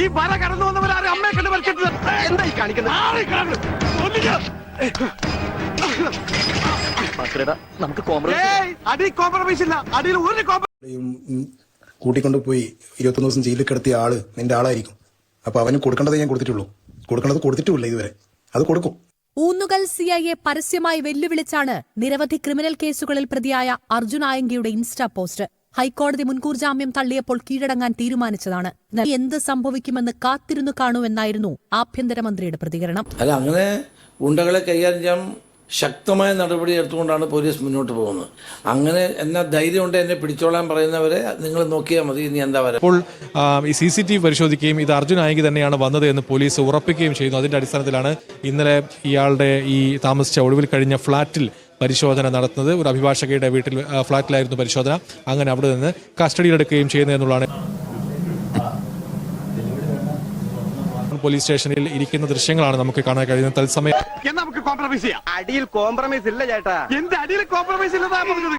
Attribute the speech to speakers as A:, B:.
A: ഈ വര കടന്നു വന്നവരാരും അമ്മയെ കണ്ട് വലിച്ചിട്ട് എന്തായി കാണിക്കുന്നത്? അടി കോംപ്രമൈസ് ഇല്ല, അടിയിൽ ഒരു
B: കൂട്ടിക്കൊണ്ട് പോയി 21 ദിവസം ജയിലിൽ കിടത്തിയ ആള് നിന്റെ ആളായിരിക്കും. അപ്പൊ അവന് കൊടുക്കേണ്ടത് ഞാൻ കൊടുത്തിട്ടുള്ളൂ, കൊടുക്കേണ്ടത് കൊടുത്തിട്ടുമില്ല ഇതുവരെ. അത് കൊടുക്കും.
C: ഊന്നുകൽ സിഐയെ പരസ്യമായി വെല്ലുവിളിച്ചാണ് നിരവധി ക്രിമിനൽ കേസുകളിൽ പ്രതിയായ അർജുൻ ആയങ്കിയുടെ ഇൻസ്റ്റാ പോസ്റ്റ്. ഹൈക്കോടതി മുൻകൂർ ജാമ്യം തള്ളിയപ്പോൾ കീഴടങ്ങാൻ തീരുമാനിച്ചതാണ്. എന്ത് സംഭവിക്കുമെന്ന് കാത്തിരുന്നു കാണുമെന്നായിരുന്നു ആഭ്യന്തരമന്ത്രിയുടെ പ്രതികരണം.
D: അല്ല, അങ്ങനെ ഗുണ്ടകളെ കൈകാര്യം ചെയ്യാൻ ശക്തമായ നടപടി എടുത്തുകൊണ്ടാണ് പോലീസ് മുന്നോട്ട് പോകുന്നത്. അങ്ങനെ എന്നാ ധൈര്യം കൊണ്ട് എന്നെ പിടിച്ചോളാൻ പറയുന്നവരെ നിങ്ങൾ നോക്കിയാൽ മതി. ഇനി എന്താ പറയുക?
E: അപ്പോൾ ഈ CCTV പരിശോധിക്കുകയും ഇത് അർജുൻ ആയങ്കി തന്നെയാണ് വന്നത് എന്ന് പോലീസ് ഉറപ്പിക്കുകയും ചെയ്യുന്നു. അതിന്റെ അടിസ്ഥാനത്തിലാണ് ഇന്നലെ ഇയാളുടെ ഈ താമസിച്ച ഒളിവിൽ കഴിഞ്ഞ ഫ്ളാറ്റിൽ പരിശോധന നടത്തുന്നത്. ഒരു അഭിഭാഷകയുടെ വീട്ടിൽ ഫ്ളാറ്റിലായിരുന്നു പരിശോധന. അങ്ങനെ അവിടെ നിന്ന് കസ്റ്റഡിയിലെടുക്കുകയും ചെയ്യുന്നത് എന്നുള്ളതാണ്. പോലീസ് സ്റ്റേഷനിൽ ഇരിക്കുന്ന ദൃശ്യങ്ങളാണ് നമുക്ക് കാണാൻ കഴിയുന്നത്. തത്സമയം
A: നമുക്ക് കോംപ്രമൈസ് ചെയ്യാം. അടിയിൽ കോംപ്രമൈസ് ഇല്ല ചേട്ടാ. എന്ത് അടിയിൽ കോംപ്രമൈസ് ഇല്ലെന്നാ പറഞ്ഞത്?